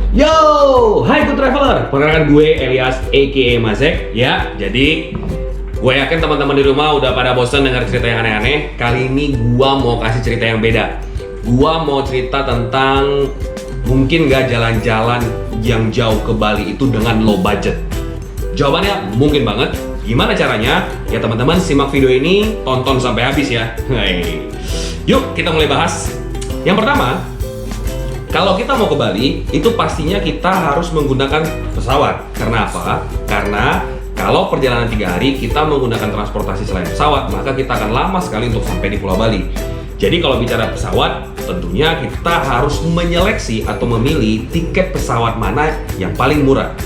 Yo, hai good traveler, perkenalkan gue Elias aka Mazek. Ya, jadi gue yakin teman-teman di rumah udah pada bosan dengar cerita yang aneh-aneh. Kali ini gue mau kasih cerita yang beda. Gue mau cerita tentang mungkin gak jalan-jalan yang jauh ke Bali itu dengan low budget. Jawabannya mungkin banget. Gimana caranya? Ya teman-teman simak video ini, tonton sampai habis ya. Hey. Yuk kita mulai bahas. Yang pertama, kalau kita mau ke Bali, itu pastinya kita harus menggunakan pesawat. Karena apa? Karena kalau perjalanan 3 hari kita menggunakan transportasi selain pesawat, maka kita akan lama sekali untuk sampai di Pulau Bali. Jadi kalau bicara pesawat, tentunya kita harus menyeleksi atau memilih tiket pesawat mana yang paling murah.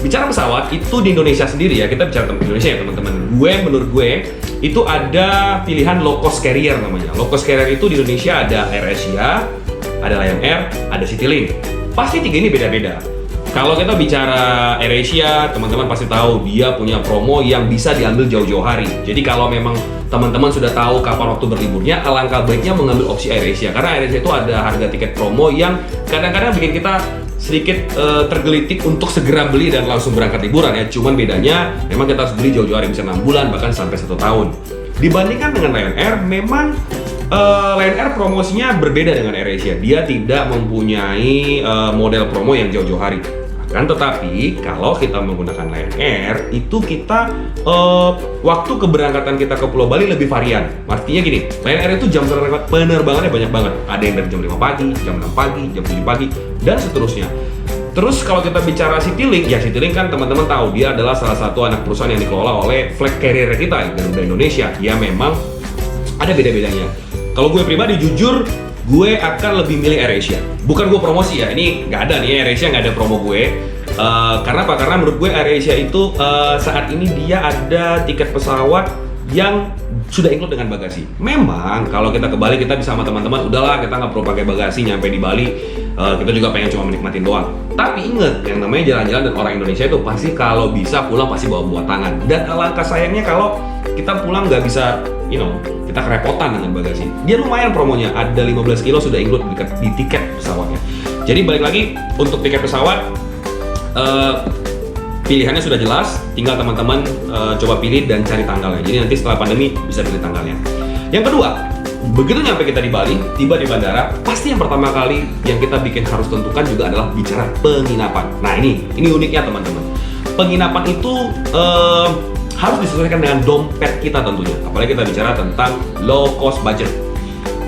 Bicara pesawat, itu di Indonesia sendiri ya, kita bicara tentang Indonesia ya teman-teman. Menurut gue, itu ada pilihan low cost carrier namanya. Low cost carrier itu di Indonesia ada AirAsia, ada Lion Air, ada Citylink. Pasti tiga ini beda-beda. Kalau kita bicara AirAsia, teman-teman pasti tahu dia punya promo yang bisa diambil jauh-jauh hari. Jadi kalau memang teman-teman sudah tahu kapan waktu berliburnya, alangkah baiknya mengambil opsi AirAsia. Karena AirAsia itu ada harga tiket promo yang kadang-kadang bikin kita sedikit tergelitik untuk segera beli dan langsung berangkat liburan ya. Cuman bedanya memang kita harus beli jauh-jauh hari, bisa 6 bulan bahkan sampai 1 tahun. Dibandingkan dengan Lion Air, memang Lion Air promosinya berbeda dengan AirAsia. Dia tidak mempunyai model promo yang jauh-jauh hari. Kan tetapi kalau kita menggunakan Lion Air itu kita waktu keberangkatan kita ke Pulau Bali lebih varian. Artinya gini, Lion Air itu jam penerbangannya banyak banget. Ada yang dari jam 5 pagi, jam 6 pagi, jam 7 pagi dan seterusnya. Terus kalau kita bicara Citylink, ya Citylink kan teman-teman tahu dia adalah salah satu anak perusahaan yang dikelola oleh flag carrier kita Garuda Indonesia. Ya memang ada beda-bedanya. Kalau gue pribadi jujur, gue akan lebih milih AirAsia. Bukan gue promosi ya, ini nggak ada nih AirAsia, nggak ada promo gue. Karena apa? Karena menurut gue AirAsia itu saat ini dia ada tiket pesawat yang sudah include dengan bagasi. Memang kalau kita ke Bali kita bisa sama teman-teman, udahlah kita nggak perlu pakai bagasi nyampe di Bali. Kita juga pengen cuma menikmatin doang. Tapi inget, yang namanya jalan-jalan dan orang Indonesia itu pasti kalau bisa pulang pasti bawa buat tangan. Dan alangkah sayangnya kalau kita pulang nggak bisa, kita kerepotan dengan bagasi. Dia lumayan promonya, ada 15 kilo sudah include di tiket pesawatnya. Jadi balik lagi untuk tiket pesawat, pilihannya sudah jelas, tinggal teman-teman coba pilih dan cari tanggalnya. Jadi nanti setelah pandemi bisa pilih tanggalnya. Yang kedua, begitu nyampe kita di Bali, tiba di bandara, pasti yang pertama kali yang kita bikin harus tentukan juga adalah bicara penginapan. Nah ini uniknya teman-teman. Penginapan itu harus disesuaikan dengan dompet kita tentunya. Apalagi kita bicara tentang low cost budget.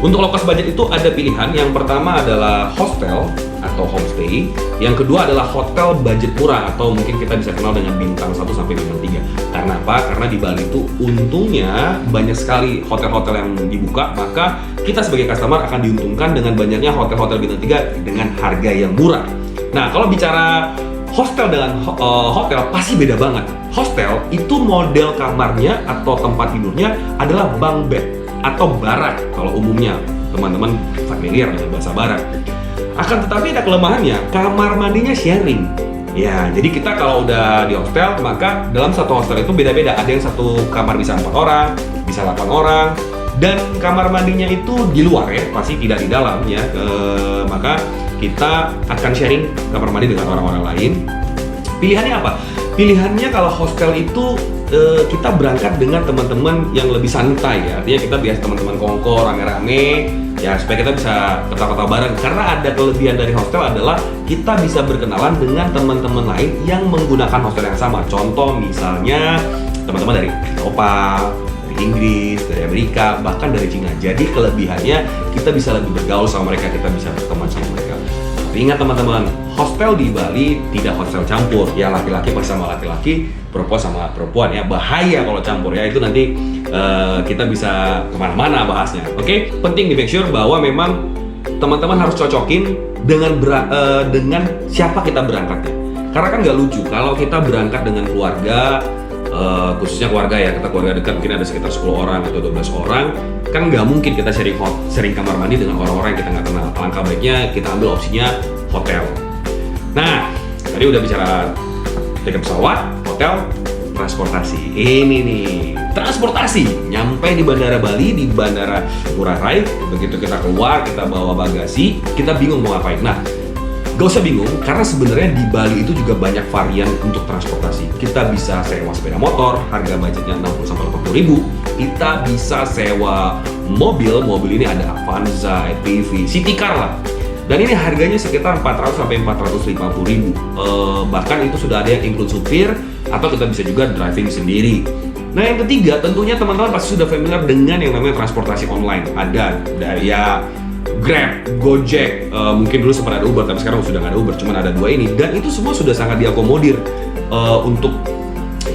Untuk low cost budget itu ada pilihan. Yang pertama adalah hostel atau homestay. Yang kedua adalah hotel budget murah atau mungkin kita bisa kenal dengan bintang 1 sampai bintang 3. Karena apa? Karena di Bali itu untungnya banyak sekali hotel-hotel yang dibuka, maka kita sebagai customer akan diuntungkan dengan banyaknya hotel-hotel bintang 3 dengan harga yang murah. Nah, kalau bicara hostel dengan hotel pasti beda banget. Hostel itu model kamarnya atau tempat tidurnya adalah bunk bed atau barak kalau umumnya teman-teman familiar dengan bahasa barak. Akan tetapi ada kelemahannya, kamar mandinya sharing. Ya, jadi kita kalau udah di hostel, maka dalam satu hostel itu beda-beda. Ada yang satu kamar bisa 4 orang, bisa 8 orang, dan kamar mandinya itu di luar ya, pasti tidak di dalam ya. Maka kita akan sharing kamar mandi dengan orang-orang lain. Pilihannya apa? Pilihannya kalau hostel itu kita berangkat dengan teman-teman yang lebih santai ya. Artinya kita biasa teman-teman kongko, rame-rame ya, supaya kita bisa ketawa-ketawa bareng. Karena ada kelebihan dari hostel adalah kita bisa berkenalan dengan teman-teman lain yang menggunakan hostel yang sama. Contoh misalnya teman-teman dari Eropa, dari Inggris, dari Amerika, bahkan dari Cina. Jadi kelebihannya kita bisa lebih bergaul sama mereka, kita bisa berteman sama mereka. Tapi ingat teman-teman, hostel di Bali tidak hostel campur. Ya laki-laki pasti sama laki-laki, perempuan sama perempuan ya. Bahaya kalau campur ya, itu nanti kita bisa kemana-mana bahasnya. Oke? Penting di make sure bahwa memang teman-teman harus cocokin dengan siapa kita berangkatnya. Karena kan nggak lucu kalau kita berangkat dengan keluarga, khususnya keluarga ya, kita keluarga dekat mungkin ada sekitar 10 orang atau 12 orang, kan nggak mungkin kita sharing kamar mandi dengan orang-orang yang kita nggak kenal. Alangkah baiknya kita ambil opsinya hotel. Nah, tadi udah bicara tiket pesawat, hotel, transportasi. Ini nih, transportasi. Nyampe di Bandara Bali, di Bandara Ngurah Rai, begitu kita keluar, kita bawa bagasi, kita bingung mau ngapain. Nah, Gak usah bingung, karena sebenarnya di Bali itu juga banyak varian untuk transportasi. Kita bisa sewa sepeda motor, harga budgetnya 60-80 ribu. Kita bisa sewa mobil ini ada Avanza, EPV, City Car lah. Dan ini harganya sekitar 400-450 ribu. Bahkan itu sudah ada yang include supir, atau kita bisa juga driving sendiri. Nah yang ketiga, tentunya teman-teman pasti sudah familiar dengan yang namanya transportasi online. Ada dari Grab, Gojek, mungkin dulu sempat ada Uber, tapi sekarang sudah nggak ada Uber, cuman ada dua ini. Dan itu semua sudah sangat diakomodir untuk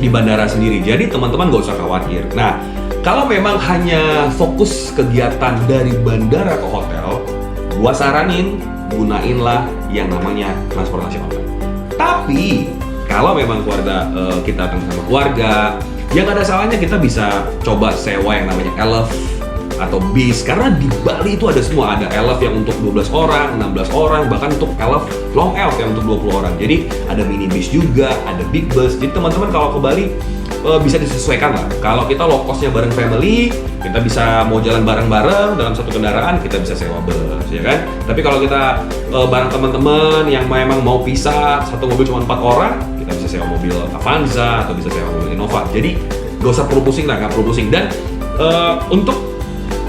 di bandara sendiri. Jadi teman-teman nggak usah khawatir. Nah, kalau memang hanya fokus kegiatan dari bandara ke hotel, gua saranin gunainlah yang namanya transportasi online. Tapi kalau memang keluarga kita datang sama keluarga, yang ada salahnya kita bisa coba sewa yang namanya Elf atau bis, karena di Bali itu ada semua. Ada Elf yang untuk 12 orang, 16 orang, bahkan untuk Elf, long Elf yang untuk 20 orang. Jadi ada mini bis juga, ada big bus. Jadi teman-teman kalau ke Bali bisa disesuaikan lah. Kalau kita low cost-nya bareng family, kita bisa mau jalan bareng-bareng dalam satu kendaraan, kita bisa sewa bus, ya kan? Tapi kalau kita bareng teman-teman yang memang mau pisah, satu mobil cuma 4 orang, kita bisa sewa mobil Avanza atau bisa sewa mobil Innova. Jadi gak usah perlu pusing lah, gak perlu pusing. Dan untuk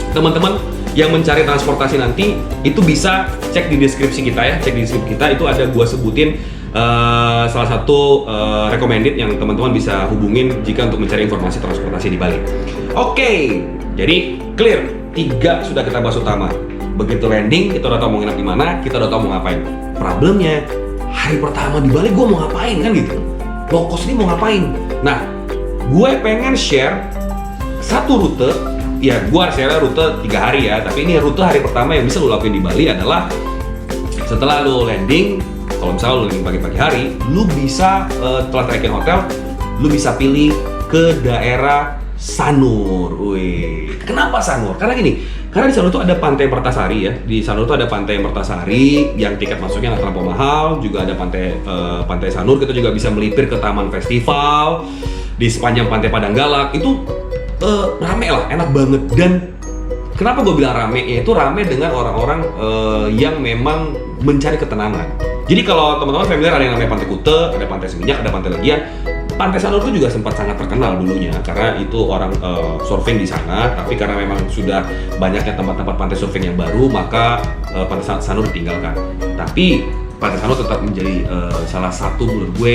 teman-teman yang mencari transportasi nanti, itu bisa cek di deskripsi kita ya. Cek di deskripsi kita, itu ada gua sebutin salah satu recommended yang teman-teman bisa hubungin jika untuk mencari informasi transportasi di Bali. Oke, jadi clear. 3 sudah kita bahas utama. Begitu landing, kita udah tahu mau nginap di mana, kita udah tahu mau ngapain. Problemnya, hari pertama di Bali gue mau ngapain kan gitu. Low cost ini mau ngapain? Nah, gue pengen share satu rute. Ya, gue share rute 3 hari ya. Tapi ini rute hari pertama yang bisa lo lakuin di Bali adalah setelah lo landing, kalau misalnya lo landing pagi-pagi hari, lo bisa setelah check-in hotel, lo bisa pilih ke daerah Sanur. Wih, kenapa Sanur? Karena gini, karena di Sanur tuh ada Pantai Mertasari ya. Di Sanur tuh ada Pantai Mertasari yang tiket masuknya nggak terlalu mahal. Juga ada Pantai Sanur. Kita juga bisa melipir ke Taman Festival di sepanjang Pantai Padanggalak. Itu rame lah, enak banget. Dan kenapa gue bilang rame? Itu rame dengan orang-orang yang memang mencari ketenangan. Jadi kalau teman-teman familiar, ada yang namanya Pantai Kute, ada Pantai Seminyak, ada Pantai Legian. Pantai Sanur itu juga sempat sangat terkenal dulunya karena itu orang surfing di sana. Tapi karena memang sudah banyaknya tempat-tempat pantai surfing yang baru, maka Pantai Sanur ditinggalkan. Tapi Pantai Sanur tetap menjadi salah satu menurut gue,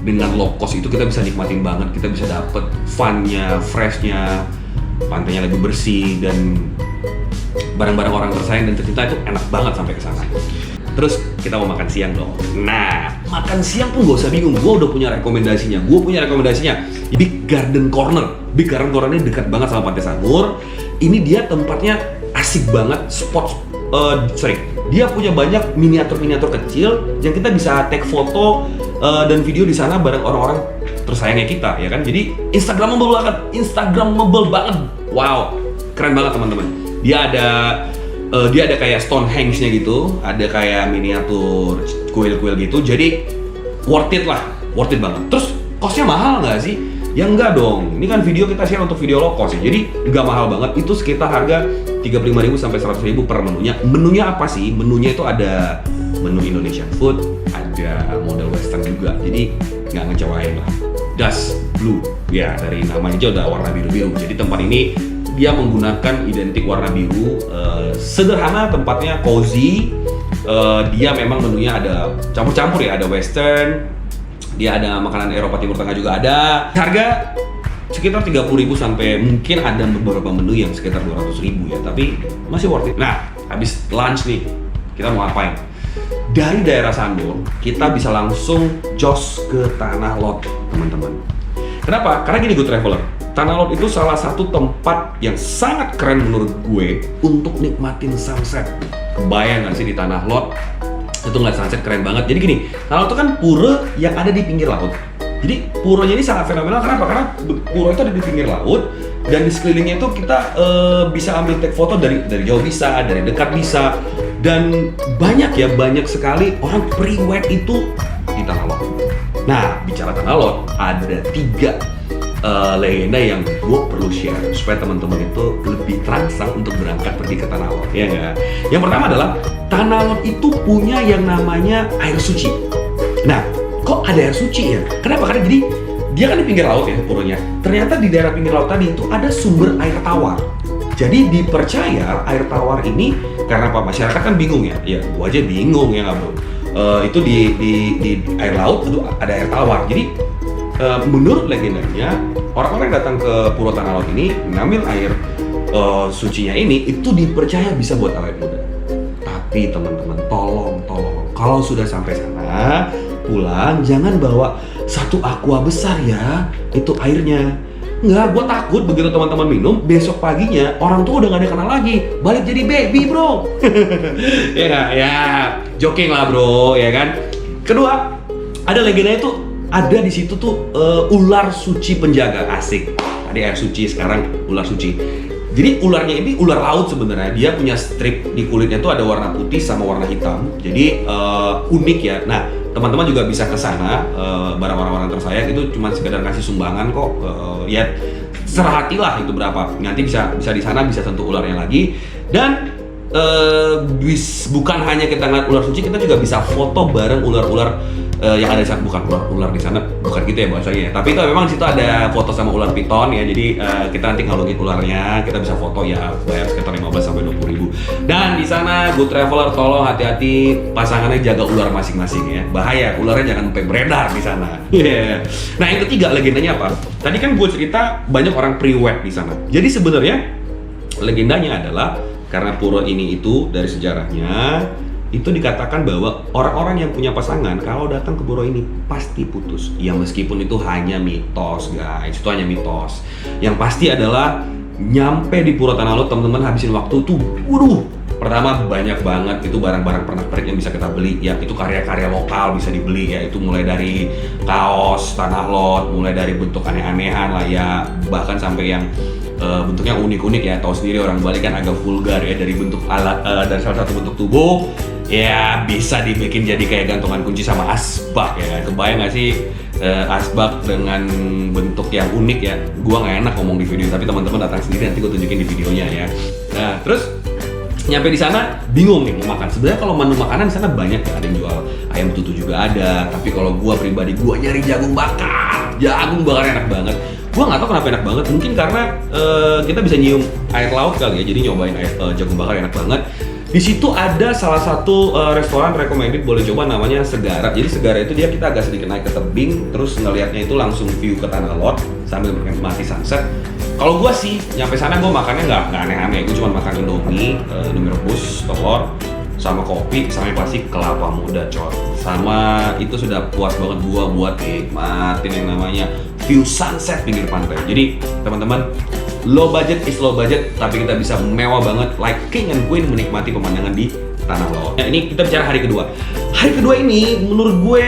dengan low cost itu kita bisa nikmatin banget, kita bisa dapet fun-nya, fresh-nya, pantainya lebih bersih, dan barang-barang orang tersayang dan tercinta itu enak banget sampai ke sana. Terus kita mau makan siang dong. Nah, makan siang pun gak usah bingung, gue udah punya rekomendasinya. Big Garden Corner. Big Garden Corner ini dekat banget sama Pantai Sanur. Ini dia tempatnya asik banget, dia punya banyak miniatur-miniatur kecil yang kita bisa take foto dan video di sana bareng orang-orang tersayangnya kita, ya kan? Jadi Instagramable banget. Wow, keren banget teman-teman. Dia ada kayak Stonehenge-nya gitu, ada kayak miniatur kuil-kuil gitu. Jadi worth it banget. Terus cost-nya mahal nggak sih? Ya enggak dong. Ini kan video kita share untuk video low cost ya. Jadi nggak mahal banget. Itu sekitar harga 35.000 sampai 100.000 per menunya. Menunya apa sih? Menunya itu ada menu Indonesian food, ada model western juga. Jadi nggak ngecewain lah. Dust Blue, ya dari namanya aja udah warna biru-biru. Jadi tempat ini dia menggunakan identik warna biru, sederhana, tempatnya cozy. Dia memang menunya ada campur-campur ya, ada western, dia ada makanan Eropa Timur Tengah juga ada. Harga sekitar 30.000 sampai mungkin ada beberapa menu yang sekitar 200.000 ya, tapi masih worth it. Nah, habis lunch nih, kita mau ngapain? Dari daerah Sanur, kita bisa langsung jos ke Tanah Lot, teman-teman. Kenapa? Karena gini, good traveler, Tanah Lot itu salah satu tempat yang sangat keren menurut gue untuk nikmatin sunset. Kebayang gak sih di Tanah Lot? Itu ngeliat sunset keren banget. Jadi gini, Tanah Lot itu kan pura yang ada di pinggir laut. Jadi puranya ini sangat fenomenal. Kenapa? Karena pura itu ada di pinggir laut, dan di sekelilingnya itu kita bisa ambil take foto dari jauh bisa, dari dekat bisa. Dan banyak sekali orang pre-wed itu di Tanah Lot. Nah, bicara Tanah Lot, ada 3 legenda yang gue perlu share supaya teman-teman itu lebih terangsang untuk berangkat pergi ke Tanah Lot, ya nggak? Yang pertama adalah Tanah Lot itu punya yang namanya air suci. Nah, kok ada air suci ya? Kenapa? Karena jadi dia kan di pinggir laut ya puronya. Ternyata di daerah pinggir laut tadi itu ada sumber air tawar. Jadi dipercaya air tawar ini karena apa? Masyarakat kan bingung ya. Ya, gua aja bingung ya nggak bro. Itu di air laut itu ada air tawar. Jadi menurut legendanya orang-orang yang datang ke Puro Tanah Lot ini ngambil air sucinya ini itu dipercaya bisa buat awet muda. Tapi teman-teman tolong kalau sudah sampai sana pulang jangan bawa satu aqua besar ya itu airnya. Enggak, gue takut begitu teman-teman minum, besok paginya orang tua udah gak ada kenal lagi, balik jadi baby bro. Ya gak? Ya, joking lah bro, ya kan. Kedua, ada legenda itu ada di situ tuh ular suci penjaga, asik. Tadi air suci, sekarang ular suci. Jadi ularnya ini ular laut sebenarnya, dia punya strip di kulitnya tuh ada warna putih sama warna hitam. Jadi unik ya. Nah, teman-teman juga bisa ke sana bareng orang-orang tersayang itu cuma sekedar kasih sumbangan kok. Ya serah hatilah itu berapa. Nanti bisa di sana bisa sentuh ularnya lagi. Dan bukan hanya kita ngeliat ular suci, kita juga bisa foto bareng ular-ular yang ada di sana. Bukan ular di sana, bukan gitu ya bahasanya. Tapi itu memang di situ ada foto sama ular piton ya. Jadi kita nanti ngalungin ularnya, kita bisa foto ya, bayar sekitar 15 sampai 20 ribu. Dan di sana good traveler tolong hati-hati pasangannya jaga ular masing-masing ya. Bahaya, ularnya jangan sampai beredar di sana. Yeah. Nah, yang ketiga legendanya apa? Tadi kan gue cerita banyak orang pre-wed di sana. Jadi sebenarnya legendanya adalah karena pura ini itu dari sejarahnya itu dikatakan bahwa orang-orang yang punya pasangan kalau datang ke pura ini pasti putus. Ya meskipun itu hanya mitos guys, itu hanya mitos. Yang pasti adalah nyampe di Puro Tanah Lot teman-teman habisin waktu tuh, waduh, pertama banyak banget itu barang-barang pernak-pernik yang bisa kita beli. Ya itu karya-karya lokal bisa dibeli ya, itu mulai dari kaos Tanah Lot, mulai dari bentuk aneh-anehan lah ya, bahkan sampai yang bentuknya unik-unik ya. Tahu sendiri orang Bali kan agak vulgar ya, dari bentuk alat dari salah satu bentuk tubuh ya bisa dibikin jadi kayak gantungan kunci sama asbak ya. Kebayang nggak sih asbak dengan bentuk yang unik ya? Gua nggak enak ngomong di video, tapi teman-teman datang sendiri nanti gue tunjukin di videonya ya. Nah terus nyampe di sana bingung nih mau makan. Sebenarnya kalau menu makanan di sana banyak ya, ada yang jual ayam tutu juga ada. Tapi kalau gua pribadi gua nyari jagung bakar. Jagung bakar enak banget. Gua nggak tahu kenapa enak banget. Mungkin karena kita bisa nyium air laut kali ya. Jadi nyobain jagung bakar enak banget. Di situ ada salah satu restoran recommended boleh coba namanya Segara. Jadi Segara itu kita agak sedikit naik ke tebing, terus ngelihatnya itu langsung view ke Tanah Lot sambil menikmati sunset. Kalau gua sih nyampe sana gua makannya nggak aneh-aneh. Gua cuma makan Indomie rebus, telur, sama kopi, sama pasti kelapa muda coy. Sama itu sudah puas banget gua buat nikmatin yang namanya view sunset pinggir pantai. Jadi teman-teman, low budget is low budget, tapi kita bisa mewah banget like king and queen menikmati pemandangan di Tanah Lot. Nah, ini kita bicara hari kedua. Hari kedua ini menurut gue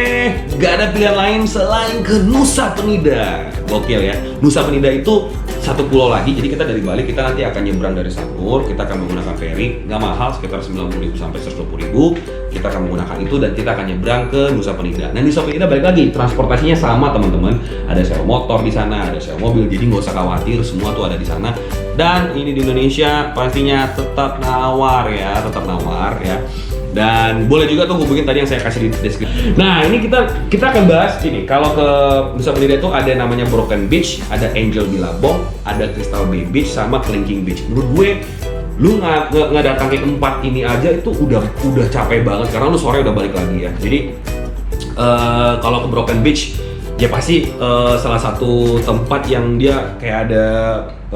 gak ada pilihan lain selain ke Nusa Penida. Gokil ya. Nusa Penida itu satu pulau lagi. Jadi kita dari Bali kita nanti akan nyebrang dari Sanur, kita akan menggunakan ferry, nggak mahal sekitar 90.000 sampai 120.000. Kita akan menggunakan itu dan kita akan nyebrang ke Nusa Penida. Nah Nusa Penida balik lagi transportasinya sama teman-teman. Ada sewa motor di sana, ada sewa mobil. Jadi nggak usah khawatir, semua tuh ada di sana. Dan ini di Indonesia pastinya tetap nawar ya. Dan boleh juga tuh hubungin tadi yang saya kasih di deskripsi. Nah ini kita akan bahas ini. Kalau ke Nusa Penida itu ada namanya Broken Beach, ada Angel Billabong, ada Crystal Bay Beach, sama Kelingking Beach. Menurut gue, lu nggak datangin 4 ini aja itu udah capek banget karena lu sore udah balik lagi ya. Jadi kalau ke Broken Beach ya pasti salah satu tempat yang dia kayak ada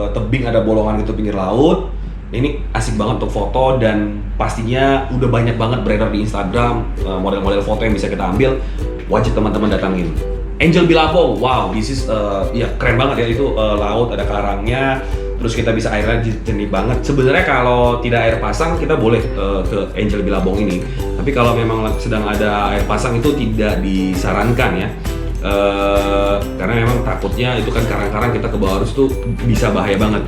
tebing, ada bolongan gitu pinggir laut. Ini asik banget untuk foto dan pastinya udah banyak banget beredar di Instagram model-model foto yang bisa kita ambil. Wajib teman-teman datangin. Angel Billabong, wow, this is ya keren banget ya, itu laut ada karangnya, terus kita bisa airnya jernih banget. Sebenarnya kalau tidak air pasang kita boleh ke Angel Billabong ini, tapi kalau memang sedang ada air pasang itu tidak disarankan ya. Karena memang takutnya itu kan karang-karang kita ke bawah arus tuh bisa bahaya banget.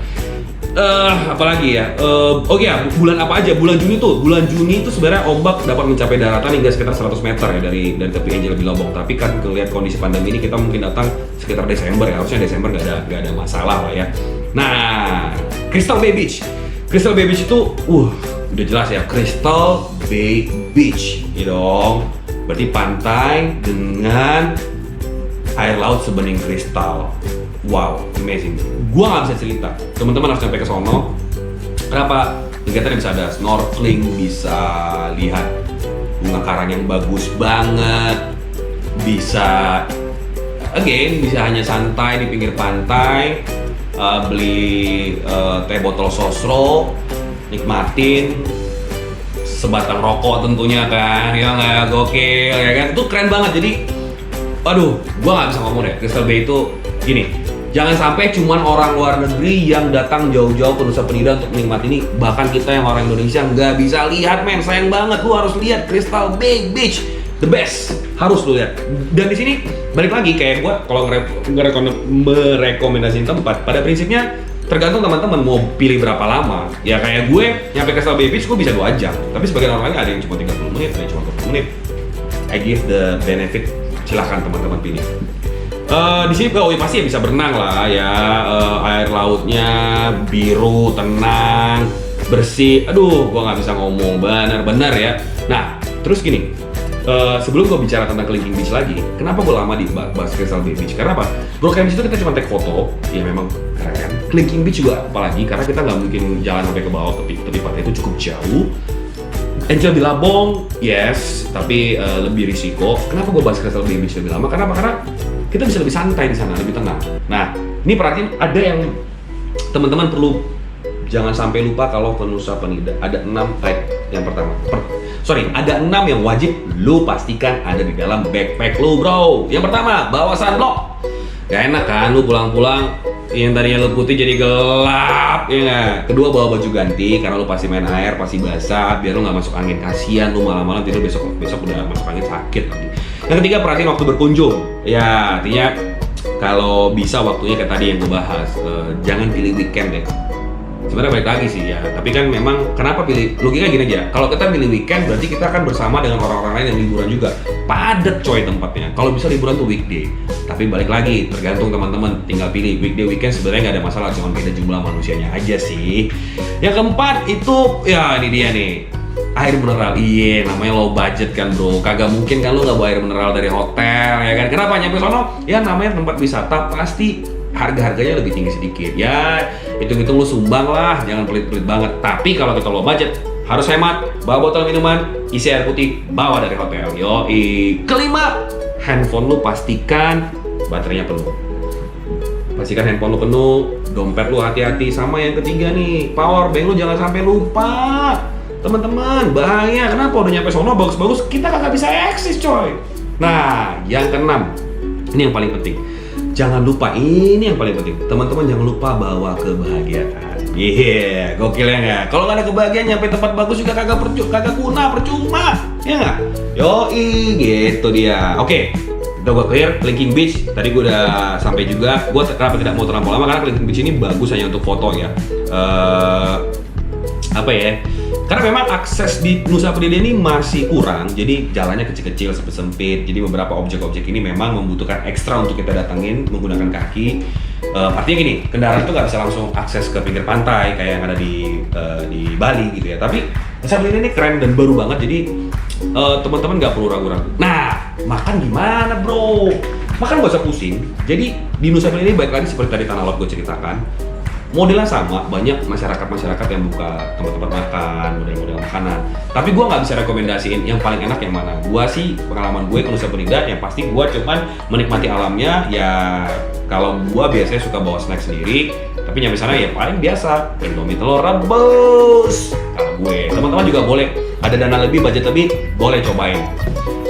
Apalagi ya? Oke ya, bulan apa aja? Bulan Juni tuh sebenarnya ombak dapat mencapai daratan hingga sekitar 100 meter ya dari tepi Angel Billabong. Tapi kan ngelihat kondisi pandemi ini kita mungkin datang sekitar Desember ya. Harusnya Desember nggak ada masalah lah ya. Nah, Crystal Bay Beach. Crystal Bay Beach itu, udah jelas ya, Crystal Bay Beach, gitu dong. Berarti pantai dengan air laut sebening kristal. Wow, amazing. Gua nggak bisa cerita. Teman-teman harus sampai ke sono. Kenapa? Kegiatannya bisa ada snorkeling, bisa lihat bunga karang yang bagus banget, bisa hanya santai di pinggir pantai, beli teh botol sosro, nikmatin sebatang rokok tentunya kan, ya nggak, gokil ya kan, itu keren banget. Jadi, gua nggak bisa ngomong deh. Crystal Bay itu gini. Jangan sampai cuman orang luar negeri yang datang jauh-jauh ke Nusa Penida untuk menikmati ini. Bahkan kita yang orang Indonesia nggak bisa lihat, men. Sayang banget, lu harus lihat Crystal Bay Beach, the best. Harus lu lihat. Dan di sini balik lagi kayak gua kalau merekomendasiin tempat, pada prinsipnya tergantung teman-teman mau pilih berapa lama. Ya kayak gue nyampe Crystal Bay Beach gue bisa 2 jam. Tapi sebagian orang lain ada yang cuma 30 menit, ada yang cuma 40 menit. I give the benefit, silahkan teman-teman pilih. Di sini pasti ya bisa berenang lah ya, air lautnya biru, tenang, bersih. Gua nggak bisa ngomong, benar-benar ya. Nah, terus gini, sebelum gua bicara tentang Clinking Beach lagi, kenapa gua lama di bahas Crystal Bay Beach? Karena apa? Broken Beach itu kita cuma take foto, ya memang keren. Clinking Beach juga apalagi, karena kita nggak mungkin jalan sampai ke bawah, tepi pantai itu cukup jauh. Angel Billabong, yes, tapi lebih risiko. Kenapa gue bahas Crystal Bay Beach lebih lama? Karena kita bisa lebih santai di sana, lebih tenang. Nah, ini perhatiin, ada yang teman-teman perlu jangan sampai lupa kalau ke Nusa Penida. Ada 6 yang pertama. Ada 6 yang wajib lu pastikan ada di dalam backpack lu, bro. Yang pertama, bawa sunblock. Gak enak kan lu pulang-pulang yang tadinya lu putih jadi gelap, ya nggak? Kedua, bawa baju ganti karena lu pasti main air, pasti basah, biar lu nggak masuk angin. Kasian lu malam-malam tidur, besok udah masuk angin, sakit lagi. Yang ketiga, perhatiin waktu berkunjung. Ya, artinya kalau bisa waktunya kayak tadi yang gue bahas, jangan pilih weekend deh. Sebenarnya baik lagi sih ya, tapi kan memang kenapa pilih, logika gini aja, kalau kita pilih weekend berarti kita akan bersama dengan orang-orang lain yang liburan juga, padat coy tempatnya. Kalau bisa liburan tuh weekday, tapi balik lagi tergantung teman-teman, tinggal pilih weekday, weekend sebenarnya nggak ada masalah, cuma beda jumlah manusianya aja sih. Yang keempat itu, ya ini dia nih, air mineral. Iya, namanya low budget kan bro, kagak mungkin kan lu nggak bawa air mineral dari hotel ya kan. Kenapa? Nyampe sono ya namanya tempat wisata, pasti harga-harganya lebih tinggi sedikit ya, hitung-hitung lu sumbang lah, jangan pelit-pelit banget. Tapi kalau kita low budget harus hemat, bawa botol minuman isi air putih, bawa dari hotel. Yoi. Kelima, handphone lu pastikan baterainya penuh. Pastikan handphone lu penuh, dompet lu hati-hati. Sama yang ketiga nih, power bank lu jangan sampai lupa. Teman-teman, bahaya. Kenapa? Udah nyampe sono bagus-bagus, kita kagak bisa eksis coy. Nah, yang keenam, ini yang paling penting. Jangan lupa, ini yang paling penting. Teman-teman jangan lupa bawa kebahagiaan. Iya, gokil ya nggak? Kalau nggak ada kebahagiaan nyampe tempat bagus juga kagak guna, percuma, ya nggak? Yoi, gitu dia. Oke, udah gue clear. Clinking Beach tadi gue udah sampai juga. Gue kenapa tidak mau terlampau lama karena Clinking Beach ini bagus hanya untuk foto ya. Karena memang akses di Nusa Penida ini masih kurang, jadi jalannya kecil-kecil, sempit-sempit. Jadi beberapa objek-objek ini memang membutuhkan ekstra untuk kita datengin menggunakan kaki. Artinya gini, kendaraan itu nggak bisa langsung akses ke pinggir pantai kayak yang ada di Bali gitu ya. Tapi Nusa Penida ini keren dan baru banget, jadi teman-teman nggak perlu ragu-ragu. Nah, makan gimana bro? Makan nggak usah pusing. Jadi di Nusa Penida ini baik lagi seperti tadi Tanah Lot gue ceritakan. Modelnya sama, banyak masyarakat yang buka tempat-tempat makan, model-model makanan. Tapi gue nggak bisa rekomendasiin yang paling enak yang mana. Gue sih, pengalaman gue ke Nusa Penida, yang pasti gue cuman menikmati alamnya. Ya, kalau gue biasanya suka bawa snack sendiri. Tapi nyampe sana ya paling biasa, Indomie telur rebus. Kalau gue, teman-teman juga boleh, ada dana lebih, budget lebih, boleh cobain.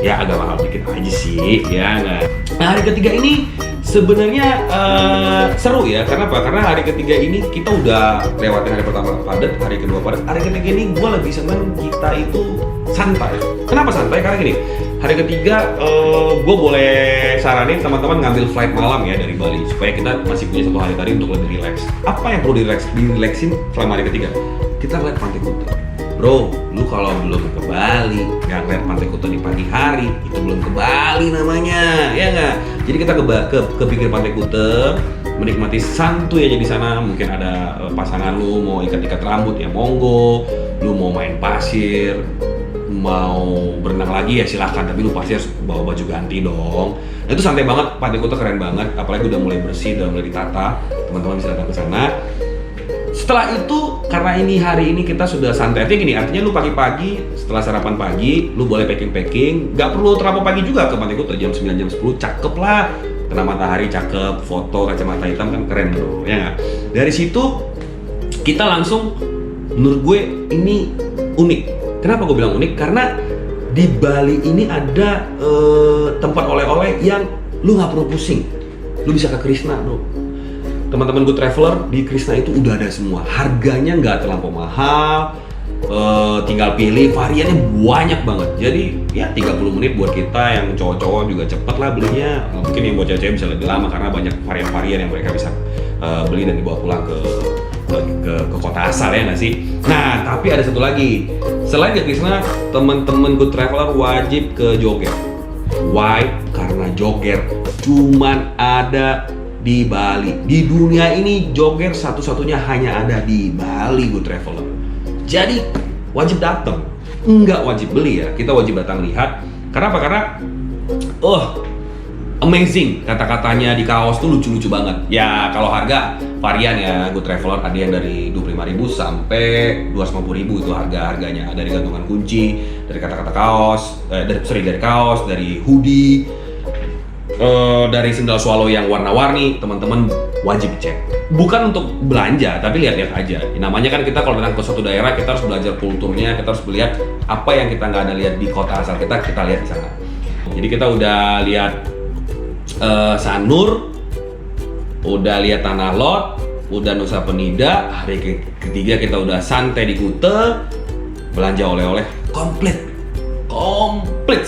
Ya agak mahal dikit aja sih, ya nggak. Nah, hari ketiga ini sebenarnya seru ya, karena apa? Karena hari ketiga ini kita udah lewatin hari pertama padat, hari kedua padat. Hari ketiga ini gue lebih seneng kita itu santai. Kenapa santai? karena gini, hari ketiga gue boleh saranin teman-teman ngambil flight malam ya dari Bali supaya kita masih punya 1 hari tadi untuk lebih relax. Apa yang perlu direlaksin selama hari ketiga? Kita lihat Pantai Kuta. Bro, lu kalau belum ke Bali, nggak ngeliat Pantai Kuta di pagi hari, itu belum ke Bali namanya, ya nggak? Jadi kita ke pinggir Pantai Kuta, menikmati santuy aja di sana. Mungkin ada pasangan lu mau ikat-ikat rambut ya monggo, lu mau main pasir, mau berenang lagi ya silahkan, tapi lu pasti harus bawa baju ganti dong. Nah, itu santai banget, Pantai Kuta keren banget, apalagi udah mulai bersih, udah mulai ditata. Teman-teman bisa datang ke sana. Setelah itu, karena ini hari ini kita sudah santai, artinya gini, artinya lu pagi-pagi setelah sarapan pagi, lu boleh packing, nggak perlu terlalu pagi juga ke Pantai Kuta, jam 9, jam 10, cakep lah, kena matahari cakep, foto kacamata hitam kan keren bro, ya nggak? Dari situ kita langsung, menurut gue ini unik. Kenapa gue bilang unik? Karena di Bali ini ada tempat oleh-oleh yang lu nggak perlu pusing, lu bisa ke Krishna bro. Teman-teman Good Traveler di Krishna itu udah ada semua, harganya nggak terlampau mahal, tinggal pilih, variannya banyak banget. Jadi ya 30 menit buat kita yang cowok-cowok juga cepet lah belinya. Mungkin yang buat cewek-cewek bisa lebih lama karena banyak varian-varian yang mereka bisa beli dan dibawa pulang ke kota asal ya nggak sih? Nah tapi ada satu lagi, selain ke Krishna, teman-teman Good Traveler wajib ke Joger. Why? Karena Joger cuman ada di Bali. Di dunia ini Joger satu-satunya hanya ada di Bali Good Traveler. Jadi wajib datang, nggak wajib beli ya. Kita wajib datang lihat. Karena apa? Karena amazing, kata-katanya di kaos tuh lucu-lucu banget. Ya kalau harga varian ya, Good Traveler ada yang dari 25.000 sampai 250.000 itu harganya. Dari gantungan kunci, dari kata-kata kaos, dari kaos, dari hoodie, dari sendal swallow yang warna-warni. Teman-teman wajib cek. Bukan untuk belanja, tapi lihat-lihat aja. Namanya kan kita kalau datang ke suatu daerah, kita harus belajar kulturnya, kita harus melihat apa yang kita nggak ada lihat di kota asal kita lihat di sana. Jadi kita udah lihat Sanur, udah lihat Tanah Lot, udah Nusa Penida. Hari ketiga kita udah santai di Kuta, belanja oleh-oleh komplit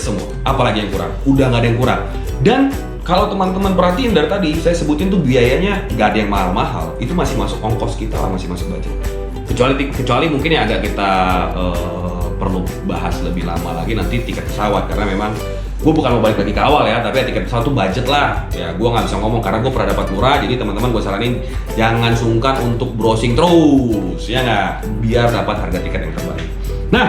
semua. Apalagi yang kurang? Udah nggak ada yang kurang. Dan kalau teman-teman perhatiin dari tadi saya sebutin tuh biayanya nggak ada yang mahal-mahal, itu masih masuk ongkos kita lah, masih masuk budget. Kecuali mungkin yang agak kita perlu bahas lebih lama lagi nanti tiket pesawat, karena memang gue bukan mau balik lagi ke awal ya, tapi ya tiket pesawat tuh budget lah. Ya gue nggak bisa ngomong karena gue pernah dapat murah, jadi teman-teman gue saranin jangan sungkan untuk browsing terus, ya nggak, biar dapat harga tiket yang terbaik. Nah,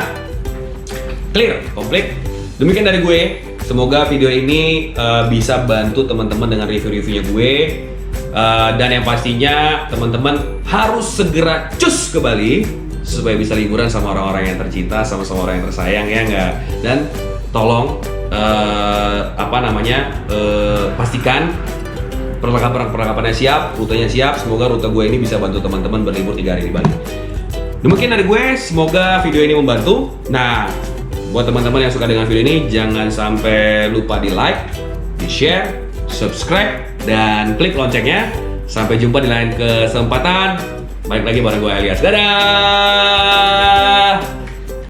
clear, komplit. Demikian dari gue. Semoga video ini bisa bantu teman-teman dengan review-reviewnya gue. Dan yang pastinya teman-teman harus segera cus ke Bali supaya bisa liburan sama orang-orang yang tercinta, sama orang yang tersayang, ya nggak? Dan tolong pastikan perlengkapannya siap, rutenya siap. Semoga rute gue ini bisa bantu teman-teman berlibur 3 hari di Bali. Demikian dari gue, semoga video ini membantu. Nah, buat teman-teman yang suka dengan video ini, jangan sampai lupa di like, di share, subscribe, dan klik loncengnya. Sampai jumpa di lain kesempatan. Balik lagi bareng gue Elias. Dadah!